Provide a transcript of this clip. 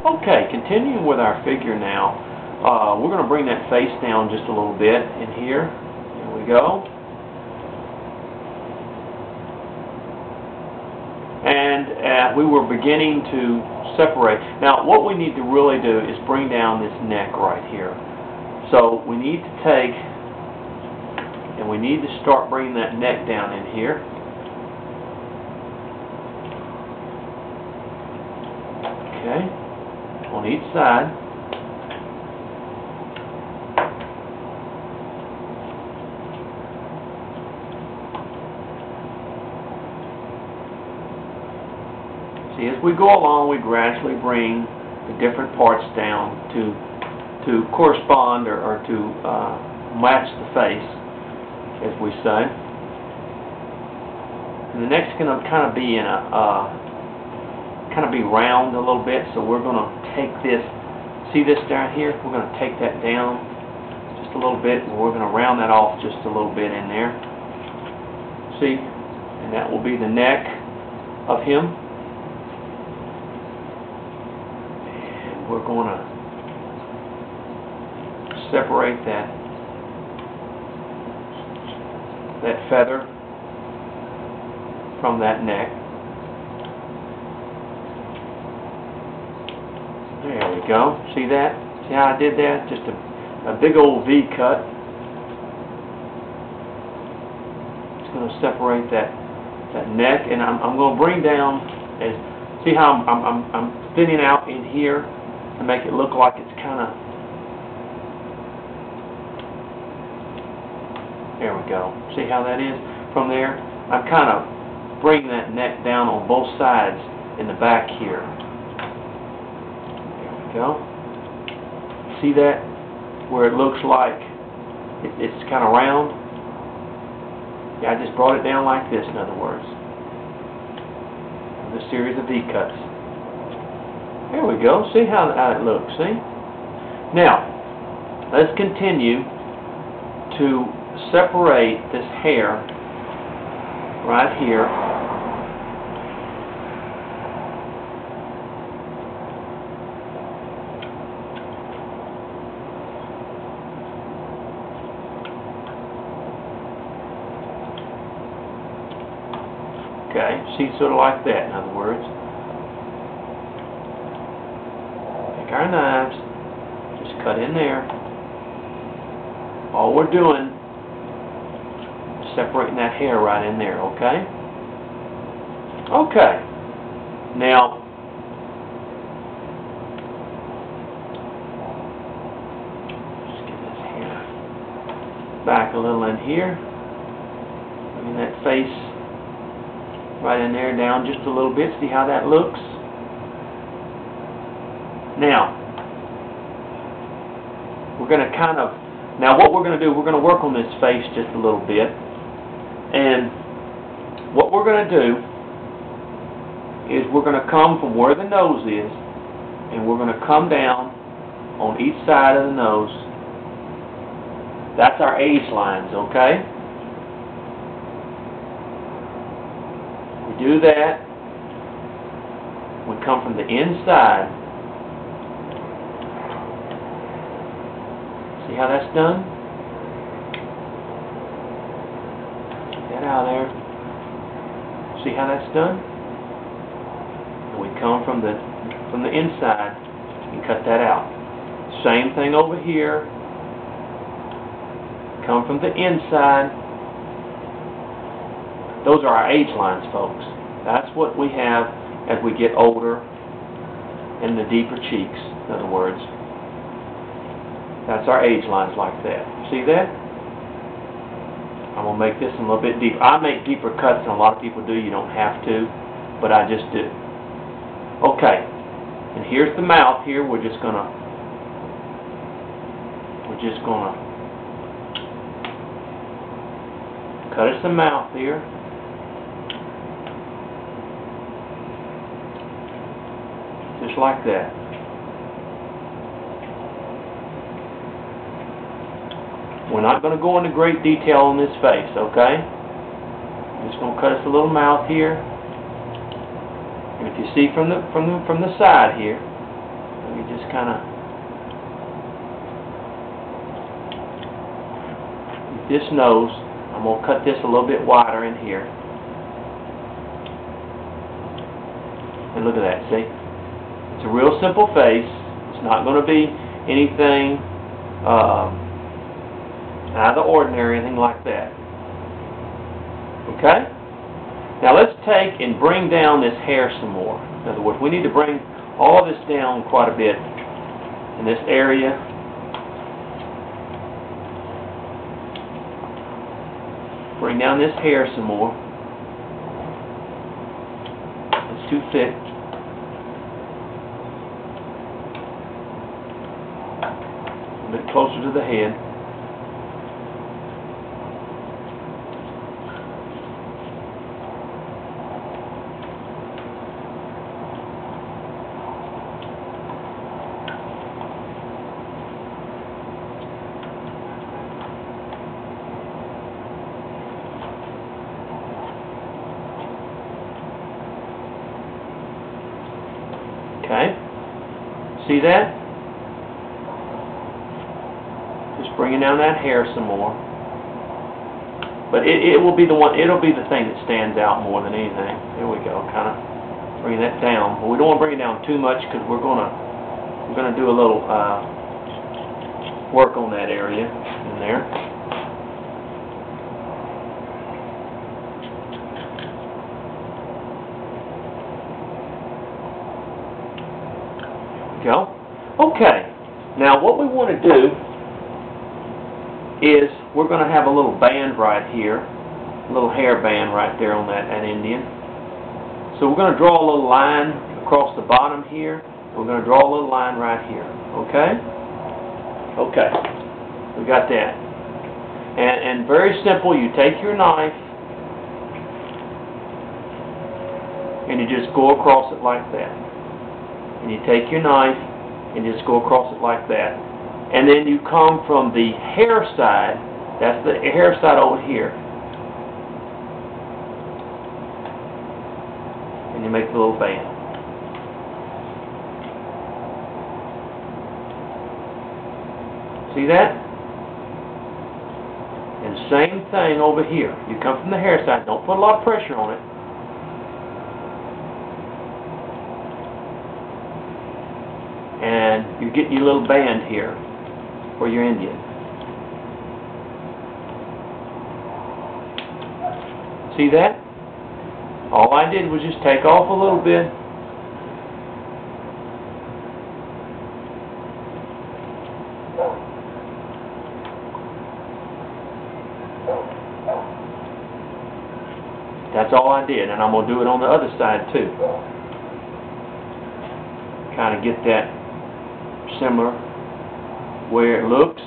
Okay, continuing with our figure now, we're going to bring that face down just a little bit in here. Here we go. And we were beginning to separate. Now, what we need to really do is bring down this neck right here. So we need to take, and we need to start bringing that neck down in here. Okay, on each side. See, as we go along, we gradually bring the different parts down to correspond or to match the face, as we say. And the neck's going to kind of be in be round a little bit, so we're going to take this. See this down here? We're going to take that down just a little bit, and we're going to round that off just a little bit in there. See, and that will be the neck of him. We're going to separate that feather from that neck. There we go. See that? See how I did that? Just a big old V cut. It's going to separate that neck, and I'm going to bring down. See how I'm thinning out in here to make it look like it's kind of. There we go. See how that is? From there, I'm kind of bringing that neck down on both sides in the back here. There we go. See that? Where it looks like it's kind of round? Yeah, I just brought it down like this, in other words. With a series of V-cuts. There we go. See how it looks, see? Now, let's continue to separate this hair right here. Okay, see, sort of like that, in other words. Take our knives, just cut in there. All we're doing is separating that hair right in there, okay? Okay. Now, just get this hair back a little in here. Bring that face right in there, down just a little bit. See how that looks? Now, we're going to what we're going to do, we're going to work on this face just a little bit. And what we're going to do is we're going to come from where the nose is, and we're going to come down on each side of the nose. That's our age lines, okay? We do that. We come from the inside. See how that's done? Get that out of there. See how that's done? And we come from the inside and cut that out. Same thing over here. Come from the inside. Those are our age lines, folks. That's what we have as we get older and the deeper cheeks, in other words. That's our age lines like that. See that? I'm going to make this a little bit deeper. I make deeper cuts than a lot of people do. You don't have to, but I just do. Okay. And here's the mouth here. We're just going to cut us the mouth here. Just like that. We're not going to go into great detail on this face, okay? I'm just going to cut us a little mouth here. And if you see from the side here, just kind of, this nose, I'm going to cut this a little bit wider in here. And look at that, see? It's a real simple face. It's not going to be anything out of the ordinary, anything like that. Okay? Now let's take and bring down this hair some more. In other words, we need to bring all of this down quite a bit in this area. Bring down this hair some more. It's too thick. A bit closer to the head. Okay, see that? Just bringing down that hair some more. But it will be the one. It'll be the thing that stands out more than anything. There we go. Kind of bringing that down. But we don't want to bring it down too much because we're gonna do a little work on that area in there. Go. Okay, now what we want to do is we're going to have a little band right here, a little hair band right there on that Indian. So we're going to draw a little line across the bottom here. We're going to draw a little line right here. Okay? Okay, we got that. And very simple, you take your knife and you just go across it like that. And you take your knife and just go across it like that. And then you come from the hair side, that's the hair side over here, and you make the little band. See that? And same thing over here. You come from the hair side, don't put a lot of pressure on it. And you're getting your little band here for your Indian. See that? All I did was just take off a little bit. That's all I did, and I'm going to do it on the other side too. Kind of get that similar where it looks.